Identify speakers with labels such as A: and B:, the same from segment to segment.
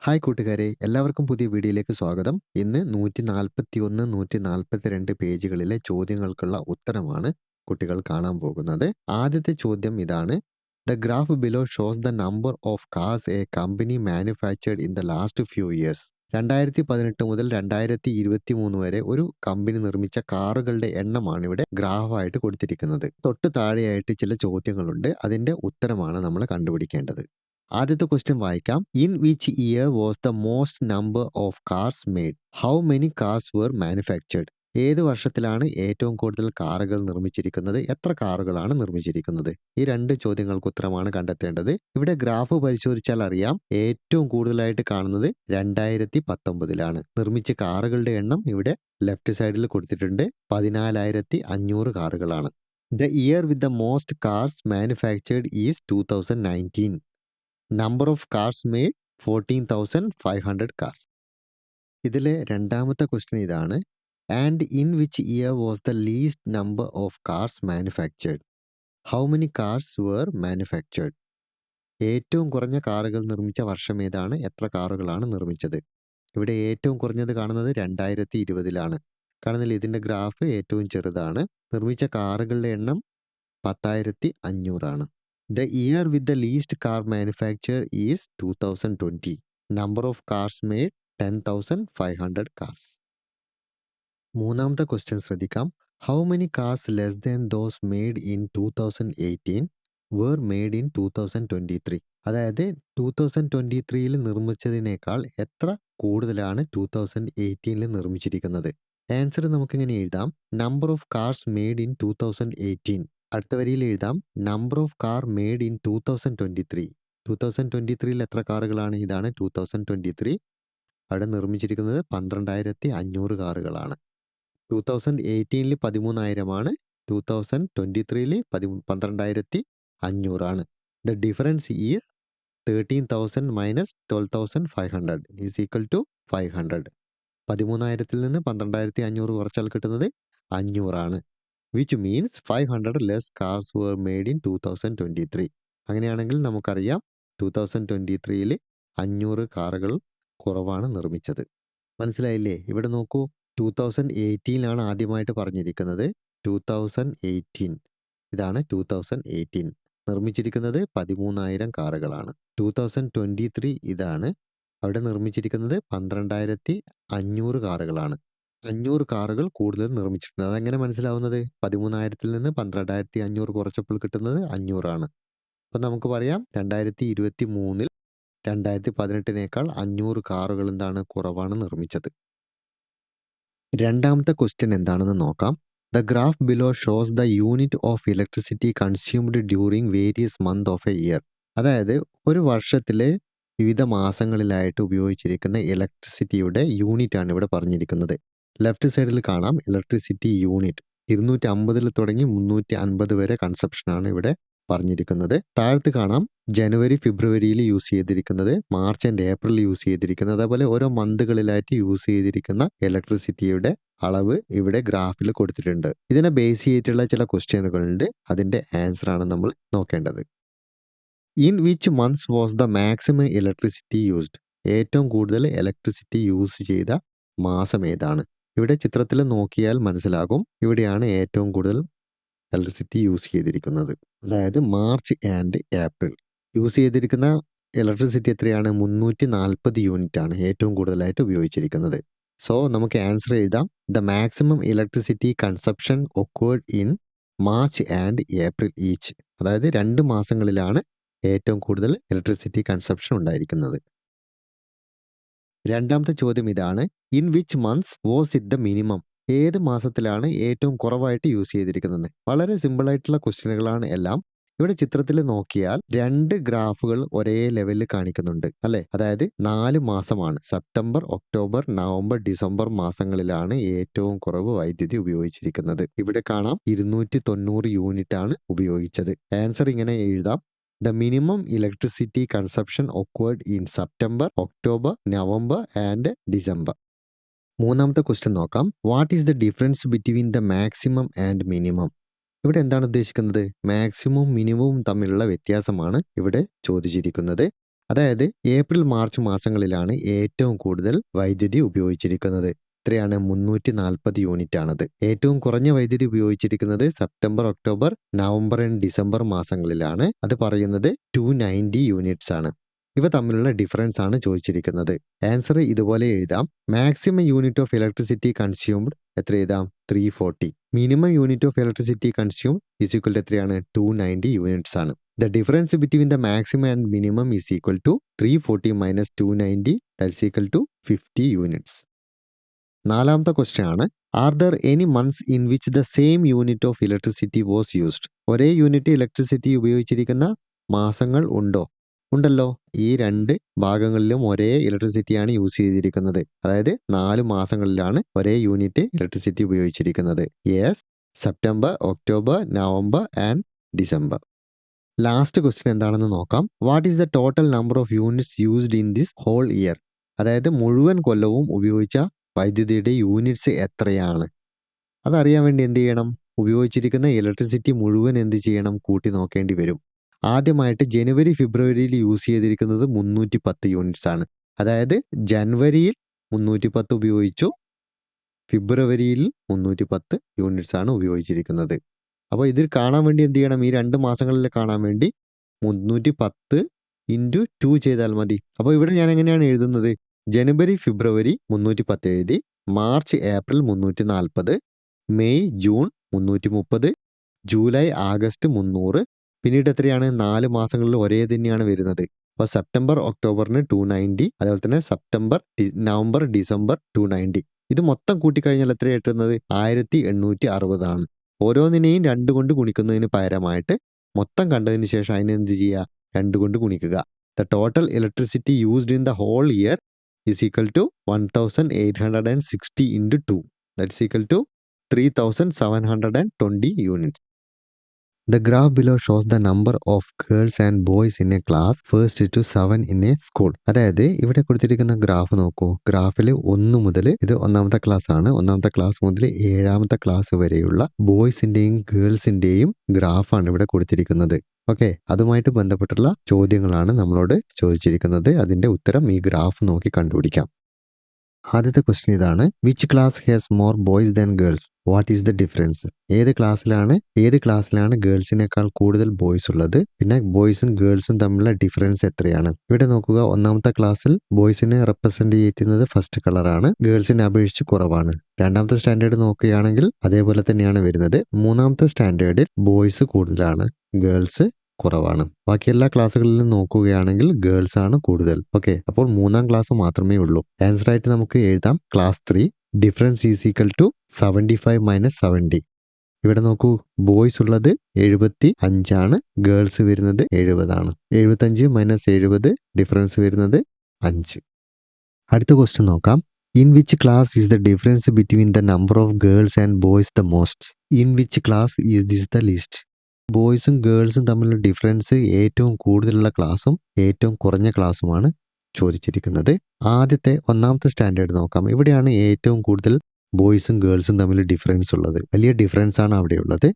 A: Hi കൂട്ടുകാരെ, എല്ലാവർക്കും പുതിയ വീഡിയോയിലേക്ക് സ്വാഗതം. ഇന്ന് 141, 142 പേജുകളിലെ ചോദ്യങ്ങൾക്കുള്ള ഉത്തരമാണ് കുട്ടികൾ കാണാൻ പോകുന്നത്. ആദ്യത്തെ ചോദ്യം ഇതാണ്. The graph below shows the number of cars A company manufactured in the last few years. 2018 മുതൽ 2023 വരെ ഒരു കമ്പനി നിർമ്മിച്ച കാറുകളുടെ എണ്ണമാണ് ഇവിടെ ഗ്രാഫായിട്ട് കൊടുത്തിരിക്കുന്നത്. തൊട്ട് താഴെയായിട്ട് ചില ചോദ്യങ്ങളുണ്ട്. അതിൻ്റെ ഉത്തരമാണ് നമ്മൾ കണ്ടുപിടിക്കേണ്ടത്. ആദ്യത്തെ ക്വസ്റ്റ്യൻ വായിക്കാം. In which year was the most number of cars made? How many cars were manufactured? ഏത് വർഷത്തിലാണ് ഏറ്റവും കൂടുതൽ കാറുകൾ നിർമ്മിച്ചിരിക്കുന്നത്? എത്ര കാറുകളാണ് നിർമ്മിച്ചിരിക്കുന്നത്? ഈ രണ്ട് ചോദ്യങ്ങൾക്ക് ഉത്തരമാണ് കണ്ടെത്തേണ്ടത്. ഇവിടെ ഗ്രാഫ് പരിശോധിച്ചാൽ അറിയാം, ഏറ്റവും കൂടുതലായിട്ട് കാണുന്നത് 2019 നിർമ്മിച്ച കാറുകളുടെ എണ്ണം ഇവിടെ ലെഫ്റ്റ് സൈഡിൽ കൊടുത്തിട്ടുണ്ട്. 14,500 കാറുകളാണ്. The year with the most cars manufactured is 2019. Number of cars made 14,500 cars. ഇതിലെ രണ്ടാമത്തെ ക്വസ്റ്റ്യൻ ഇതാണ്. And in which year was the least number of cars manufactured? How many cars were manufactured? ഏറ്റവും കുറഞ്ഞ കാറുകൾ നിർമ്മിച്ച വർഷം ഏതാണ്? എത്ര കാറുകളാണ് നിർമ്മിച്ചത്? ഇവിടെ ഏറ്റവും കുറഞ്ഞത് കാണുന്നത് 2020 കാണുന്നില്ല. ഇതിൻ്റെ ഗ്രാഫ് ഏറ്റവും ചെറുതാണ്. നിർമ്മിച്ച കാറുകളുടെ എണ്ണം 10,500. The year with the least car manufacture is 2020. Number of cars made 10,500 cars. മൂന്നാമത്തെ ക്വസ്റ്റ്യൻ ശ്രദ്ധിക്കാം. How many cars less than those made in 2018 were made in 2023? അതായത് 2023 നിർമ്മിച്ചതിനേക്കാൾ എത്ര കൂടുതലാണ് 2018 നിർമ്മിച്ചിരിക്കുന്നത്? ആൻസർ നമുക്കിങ്ങനെ എഴുതാം. Number of cars made in 2018. അടുത്ത വരിയിൽ എഴുതാം number of car made in 2023. 2023 എത്ര കാറുകളാണ്? ഇതാണ് 2023. അവിടെ നിർമ്മിച്ചിരിക്കുന്നത് 12,500 കാറുകളാണ്. 2018 13,000 2023 12,500. The difference is 13,000 minus 12,500 is equal to 500. 13,000 നിന്ന് 12,500 കുറച്ചാൽ കിട്ടുന്നത് 500. Which means 500 less cars were made in 2023. അങ്ങനെയാണെങ്കിൽ നമുക്കറിയാം 2023 500 കാറുകൾ കുറവാണ് നിർമ്മിച്ചത്. മനസ്സിലായില്ലേ? ഇവിടെ നോക്കൂ, 2018 ആദ്യമായിട്ട് പറഞ്ഞിരിക്കുന്നത്. 2018 ഇതാണ് 2018. നിർമ്മിച്ചിരിക്കുന്നത് 13,000 കാറുകളാണ്. 2023 ഇതാണ്. അവിടെ നിർമ്മിച്ചിരിക്കുന്നത് 12,500 കാറുകളാണ്. 500 കാറുകൾ കൂടുതൽ നിർമ്മിച്ചിട്ടുണ്ട്. അതെങ്ങനെ മനസ്സിലാവുന്നത്? 13,000 നിന്ന് 12,500 കുറച്ചപ്പോൾ കിട്ടുന്നത് 500. അപ്പം നമുക്ക് പറയാം 2023 2018 500 കാറുകൾ എന്താണ് കുറവാണ് നിർമ്മിച്ചത്. രണ്ടാമത്തെ ക്വസ്റ്റ്യൻ എന്താണെന്ന് നോക്കാം. The graph below shows the unit of electricity consumed during various month of A year. അതായത് ഒരു വർഷത്തിലെ വിവിധ മാസങ്ങളിലായിട്ട് ഉപയോഗിച്ചിരിക്കുന്ന ഇലക്ട്രിസിറ്റിയുടെ യൂണിറ്റ് ആണ് ഇവിടെ പറഞ്ഞിരിക്കുന്നത്. ലെഫ്റ്റ് സൈഡിൽ കാണാം ഇലക്ട്രിസിറ്റി യൂണിറ്റ് 250 തുടങ്ങി 350 വരെ കൺസപ്ഷനാണ് ഇവിടെ പറഞ്ഞിരിക്കുന്നത്. താഴത്ത് കാണാം ജനുവരി ഫെബ്രുവരിയിൽ യൂസ് ചെയ്തിരിക്കുന്നത്, മാർച്ച് ആൻഡ് ഏപ്രിൽ യൂസ് ചെയ്തിരിക്കുന്നത്, അതേപോലെ ഓരോ മന്തുകളിലായിട്ട് യൂസ് ചെയ്തിരിക്കുന്ന ഇലക്ട്രിസിറ്റിയുടെ അളവ് ഇവിടെ ഗ്രാഫിൽ കൊടുത്തിട്ടുണ്ട്. ഇതിനെ ബേസ് ചെയ്തിട്ടുള്ള ചില ക്വസ്റ്റ്യനുകളുണ്ട്. അതിൻ്റെ ആൻസറാണ് നമ്മൾ നോക്കേണ്ടത്. In which months was the maximum electricity used? ഏറ്റവും കൂടുതൽ ഇലക്ട്രിസിറ്റി യൂസ് ചെയ്ത മാസം ഏതാണ്? ഇവിടെ ചിത്രത്തിൽ നോക്കിയാൽ മനസ്സിലാകും. ഇവിടെയാണ് ഏറ്റവും കൂടുതൽ ഇലക്ട്രിസിറ്റി യൂസ് ചെയ്തിരിക്കുന്നത്. അതായത് മാർച്ച് ആൻഡ് ഏപ്രിൽ യൂസ് ചെയ്തിരിക്കുന്ന ഇലക്ട്രിസിറ്റി എത്രയാണ്? 340 യൂണിറ്റ് ആണ് ഏറ്റവും കൂടുതലായിട്ട് ഉപയോഗിച്ചിരിക്കുന്നത്. സോ നമുക്ക് ആൻസർ എഴുതാം. The maximum electricity consumption occurred in March and April each. അതായത് 2 മാസങ്ങളിലാണ് ഏറ്റവും കൂടുതൽ ഇലക്ട്രിസിറ്റി കൺസപ്ഷൻ ഉണ്ടായിരിക്കുന്നത്. രണ്ടാമത്തെ ചോദ്യം ഇതാണ്. In which months was it the minimum? ഏത് മാസത്തിലാണ് ഏറ്റവും കുറവായിട്ട് യൂസ് ചെയ്തിരിക്കുന്നത്? വളരെ സിമ്പിളായിട്ടുള്ള ക്വസ്റ്റ്യനുകളാണ് എല്ലാം. ഇവിടെ ചിത്രത്തിൽ നോക്കിയാൽ 2 ഗ്രാഫുകൾ ഒരേ ലെവലിൽ കാണിക്കുന്നുണ്ട് അല്ലേ? അതായത് 4 മാസമാണ്. സെപ്റ്റംബർ, ഒക്ടോബർ, നവംബർ, ഡിസംബർ മാസങ്ങളിലാണ് ഏറ്റവും കുറവ് വൈദ്യുതി ഉപയോഗിച്ചിരിക്കുന്നത്. ഇവിടെ കാണാം 290 യൂണിറ്റ് ആണ് ഉപയോഗിച്ചത്. ആൻസർ ഇങ്ങനെ എഴുതാം. The minimum electricity consumption occurred in September, October, November and December. മൂന്നാമത്തെ ക്വസ്റ്റ്യൻ നോക്കാം. What is the difference between the maximum and minimum? ഇവിടെ എന്താണ് ഉദ്ദേശിക്കുന്നത്? മാക്സിമവും മിനിമവും തമ്മിലുള്ള വ്യത്യാസമാണ് ഇവിടെ ചോദിച്ചിരിക്കുന്നത്. അതായത് ഏപ്രിൽ മാർച്ച് മാസങ്ങളിലാണ് ഏറ്റവും കൂടുതൽ വൈദ്യുതി ഉപയോഗിച്ചിരിക്കുന്നത്. എത്രയാണ്? 340 യൂണിറ്റ് ആണത്. ഏറ്റവും കുറഞ്ഞ വൈദ്യുതി ഉപയോഗിച്ചിരിക്കുന്നത് September, October, November and December മാസങ്ങളിലാണ്. അത് പറയുന്നത് 290 യൂണിറ്റ്സ് ആണ്. ഇവ തമ്മിലുള്ള ഡിഫറൻസ് ആണ് ചോദിച്ചിരിക്കുന്നത്. ആൻസർ ഇതുപോലെ എഴുതാം. Maximum unit of electricity consumed എത്ര എഴുതാം? 340. Minimum unit of electricity consumed is equal to എത്രയാണ്? 290 യൂണിറ്റ്സ് ആണ്. The difference between the maximum and minimum is equal to 340 minus 290, that's equal to 50 units. നാലാമത്തെ question ആണ്, are there any months in which the same unit of electricity was used? ഒരേ unit electricity ഉപയോഗിച്ചിരിക്കുന്ന മാസങ്ങൾ ഉണ്ടോ? ഉണ്ടല്ലോ. ഈ രണ്ട് ഭാഗങ്ങളിലും ഒരേ ഇലക്ട്രിസിറ്റിയാണ് യൂസ് ചെയ്തിരിക്കുന്നത്. അതായത് 4 മാസങ്ങളിലാണ് ഒരേ യൂണിറ്റ് ഇലക്ട്രിസിറ്റി ഉപയോഗിച്ചിരിക്കുന്നത്. Yes, September, October, November and December. Last question എന്താണെന്ന് നോക്കാം. What is the total number of units used in this whole year? അതായത് മുഴുവൻ കൊല്ലവും ഉപയോഗിച്ച വൈദ്യുതിയുടെ യൂണിറ്റ്സ് എത്രയാണ്? അതറിയാൻ വേണ്ടി എന്ത് ചെയ്യണം? ഉപയോഗിച്ചിരിക്കുന്ന ഇലക്ട്രിസിറ്റി മുഴുവൻ എന്ത് ചെയ്യണം? കൂട്ടി നോക്കേണ്ടി വരും. ആദ്യമായിട്ട് ജനുവരി, ഫെബ്രുവരിയിൽ യൂസ് ചെയ്തിരിക്കുന്നത് 310 യൂണിറ്റ്സ് ആണ്. അതായത് ജനുവരിയിൽ 310 ഉപയോഗിച്ചു, ഫെബ്രുവരിയിൽ 310 യൂണിറ്റ്സ് ആണ് ഉപയോഗിച്ചിരിക്കുന്നത്. അപ്പോൾ ഇതിൽ കാണാൻ വേണ്ടി എന്ത് ചെയ്യണം? ഈ 2 മാസങ്ങളിൽ കാണാൻ വേണ്ടി 310 ഇൻറ്റു 2 ചെയ്താൽ മതി. അപ്പോൾ ഇവിടെ ഞാൻ എങ്ങനെയാണ് എഴുതുന്നത്? ജനുവരി, ഫെബ്രുവരി 310 എഴുതി, March, April 340, May, June 330, July, August 300. പിന്നീട് എത്രയാണ്? 4 മാസങ്ങളിൽ ഒരേ തന്നെയാണ് വരുന്നത്. അപ്പോൾ സെപ്റ്റംബർ, ഒക്ടോബറിന് 290, അതേപോലെ തന്നെ സെപ്റ്റംബർ, നവംബർ, ഡിസംബർ 290. ഇത് മൊത്തം കൂട്ടിക്കഴിഞ്ഞാൽ എത്ര കിട്ടുന്നത്? 1860 ആണ്. ഓരോന്നിനെയും 2 കൊണ്ട് ഗുണിക്കുന്നതിന് പകരമായിട്ട് മൊത്തം കണ്ടതിന് ശേഷം അതിനെ എന്ത് ചെയ്യുക? 2 കൊണ്ട് ഗുണിക്കുക. The total electricity used in the whole year is equal to 1860 into 2, that's equal to 3720 units. The graph below shows the number of girls and boys in a class first to 7 in a school. അതായത് ഇവിടെ കൊടുത്തിരിക്കുന്ന graph നോക്കൂ. ഗ്രാഫിൽ 1 മുതൽ, ഇത് 1ാമത്തെ class ആണ്, 1ാമത്തെ class മുതൽ 7ാമത്തെ class വരെയുള്ള ബോയ്സിൻ്റെയും ഗേൾസിൻ്റെയും ഗ്രാഫാണ് ഇവിടെ കൊടുത്തിരിക്കുന്നത്. ഓക്കെ, അതുമായിട്ട് ബന്ധപ്പെട്ടുള്ള ചോദ്യങ്ങളാണ് നമ്മളോട് ചോദിച്ചിരിക്കുന്നത്. അതിൻ്റെ ഉത്തരം ഈ ഗ്രാഫ് നോക്കി കണ്ടുപിടിക്കാം. ആദ്യത്തെ ക്വസ്റ്റ്യൻ ഇതാണ്, which class has more boys than girls? What is the difference? ഏത് ക്ലാസ്സിലാണ് ഗേൾസിനേക്കാൾ കൂടുതൽ ബോയ്സ് ഉള്ളത്? പിന്നെ ബോയ്സും ഗേൾസും തമ്മിലുള്ള ഡിഫറൻസ് എത്രയാണ്? ഇവിടെ നോക്കുക, 1ാമത്തെ ക്ലാസ്സിൽ ബോയ്സിനെ റെപ്രസെന്റ് ചെയ്യുന്നത് ഫസ്റ്റ് കളറാണ്, ഗേൾസിനെ അപേക്ഷിച്ച് കുറവാണ്. 2ാമത്തെ സ്റ്റാൻഡേർഡ് നോക്കുകയാണെങ്കിൽ അതേപോലെ തന്നെയാണ് വരുന്നത്. 3ാമത്തെ സ്റ്റാൻഡേർഡിൽ ബോയ്സ് കൂടുതലാണ്, ഗേൾസ് കുറവാണ്. ബാക്കി എല്ലാ ക്ലാസ്സുകളിലും നോക്കുകയാണെങ്കിൽ ഗേൾസ് ആണ് കൂടുതൽ. ഓക്കെ, അപ്പോൾ 3ാം ക്ലാസ് മാത്രമേ ഉള്ളൂ. ആൻസർ ആയിട്ട് നമുക്ക് എഴുതാം class 3. Difference is equal to 75 minus 70. ഇവിടെ നോക്കൂ, ബോയ്സ് ഉള്ളത് 75 ആണ്, ഗേൾസ് വരുന്നത് 70 ആണ്. 75 മൈനസ് 70, ഡിഫറൻസ് വരുന്നത് 5. അടുത്ത ക്വസ്റ്റ്യൻ നോക്കാം. In which class is the difference between the number of girls and boys the most? In which class is this the least? ബോയ്സും ഗേൾസും തമ്മിലുള്ള ഡിഫറൻസ് ഏറ്റവും കൂടുതലുള്ള ക്ലാസ്സും ഏറ്റവും കുറഞ്ഞ ക്ലാസ്സുമാണ് ചോദിച്ചിരിക്കുന്നത്. ആദ്യത്തെ 1ാമത്തെ സ്റ്റാൻഡേർഡ് നോക്കാം. ഇവിടെയാണ് ഏറ്റവും കൂടുതൽ ബോയ്സും ഗേൾസും തമ്മിൽ ഡിഫറൻസ് ഉള്ളത്. വലിയ ഡിഫറൻസ് ആണ് അവിടെയുള്ളത്.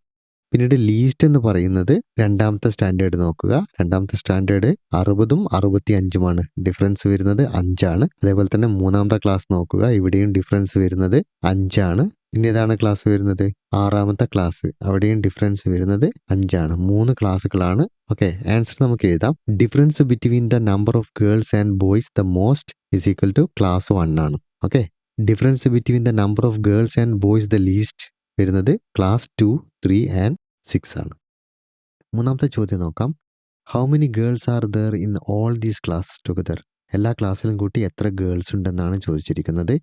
A: പിന്നീട് ലീസ്റ്റ് എന്ന് പറയുന്നത് 2ാമത്തെ സ്റ്റാൻഡേർഡ് നോക്കുക. 2ാമത്തെ സ്റ്റാൻഡേർഡ് 60ഉം 65ഉമാണ്. ഡിഫറൻസ് വരുന്നത് 5 ആണ്. അതേപോലെ തന്നെ 3ാമത്തെ ക്ലാസ് നോക്കുക. ഇവിടെയും ഡിഫറൻസ് വരുന്നത് 5 ആണ്. പിന്നെ ഏതാണ് ക്ലാസ് വരുന്നത്? 6ാമത്തെ ക്ലാസ്. അവിടെയും ഡിഫറൻസ് വരുന്നത് 5 ആണ്. 3 ക്ലാസ്സുകളാണ്. ഓക്കെ, ആൻസർ നമുക്ക് എഴുതാം. Difference between the number of girls and boys the most is equal to class 1 ആണ്. Okay, difference between the number of girls and boys the least വരുന്നത് ക്ലാസ് 2, 3 ആൻഡ് 6 ആണ്. 3ാമത്തെ ചോദ്യം നോക്കാം. How many girls are there in all these classes together? എല്ലാ ക്ലാസ്സിലും കൂട്ടി എത്ര ഗേൾസ് ഉണ്ടെന്നാണ് ചോദിച്ചിരിക്കുന്നത്.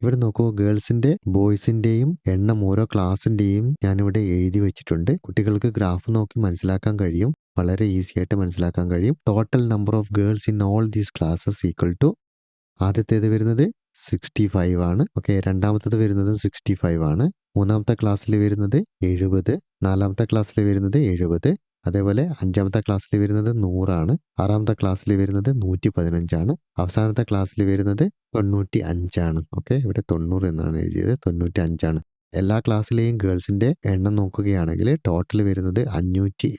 A: ഇവിടെ നോക്കൂ, ഗേൾസിൻ്റെ ബോയ്സിൻ്റെയും എണ്ണം ഓരോ ക്ലാസ്സിൻ്റെയും ഞാനിവിടെ എഴുതി വെച്ചിട്ടുണ്ട്. കുട്ടികൾക്ക് ഗ്രാഫ് നോക്കി മനസ്സിലാക്കാൻ കഴിയും, വളരെ ഈസി ആയിട്ട് മനസ്സിലാക്കാൻ കഴിയും. Total number of girls in all these classes equal to, ആദ്യത്തേത് വരുന്നത് 65 ആണ്. ഓക്കെ, 2ാമത്തേത് വരുന്നത് 65 ആണ്. 3ാമത്തെ ക്ലാസ്സിൽ വരുന്നത് 70, 4ാമത്തെ ക്ലാസ്സിൽ വരുന്നത് 70, അതേപോലെ 5ാമത്തെ ക്ലാസ്സിൽ വരുന്നത് 100 ആണ്. 6ാമത്തെ ക്ലാസ്സിൽ വരുന്നത് 115 ആണ്. അവസാനത്തെ ക്ലാസ്സിൽ വരുന്നത് 95 ആണ്. ഓക്കെ, ഇവിടെ 90 എന്നാണ് എഴുതിയത്, 95 ആണ്. എല്ലാ ക്ലാസ്സിലെയും ഗേൾസിൻ്റെ എണ്ണം നോക്കുകയാണെങ്കിൽ ടോട്ടൽ വരുന്നത് 580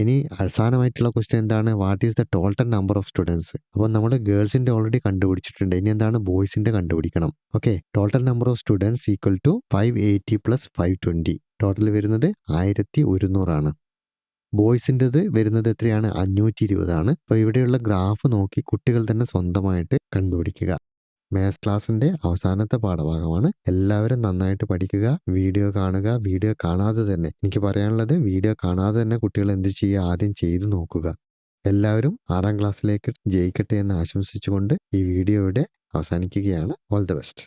A: ഇനി അവസാനമായിട്ടുള്ള ക്വസ്റ്റ്യൻ എന്താണ്? What is the total number of students? അപ്പോൾ നമ്മൾ ഗേൾസിൻ്റെ ഓൾറെഡി കണ്ടുപിടിച്ചിട്ടുണ്ട്. ഇനി എന്താണ്? ബോയ്സിൻ്റെ കണ്ടുപിടിക്കണം. Okay, total number of students equal to 580 + 520. Total വരുന്നത് 1100. ബോയ്സിൻ്റെത് വരുന്നത് എത്രയാണ്? 520. അപ്പോൾ ഇവിടെയുള്ള ഗ്രാഫ് നോക്കി കുട്ടികൾ തന്നെ സ്വന്തമായിട്ട് കണ്ടുപിടിക്കുക. മാത്സ് ക്ലാസ്സിൻ്റെ അവസാനത്തെ പാഠഭാഗമാണ്. എല്ലാവരും നന്നായിട്ട് പഠിക്കുക, വീഡിയോ കാണുക. വീഡിയോ കാണാതെ തന്നെ, എനിക്ക് പറയാനുള്ളത്, വീഡിയോ കാണാതെ തന്നെ കുട്ടികൾ എന്ത് ചെയ്യുക? ആദ്യം ചെയ്തു നോക്കുക. എല്ലാവരും 6ാം ക്ലാസ്സിലേക്ക് ജയിക്കട്ടെ എന്ന് ആശംസിച്ചുകൊണ്ട് ഈ വീഡിയോ ഇവിടെ അവസാനിക്കുകയാണ്. All the best.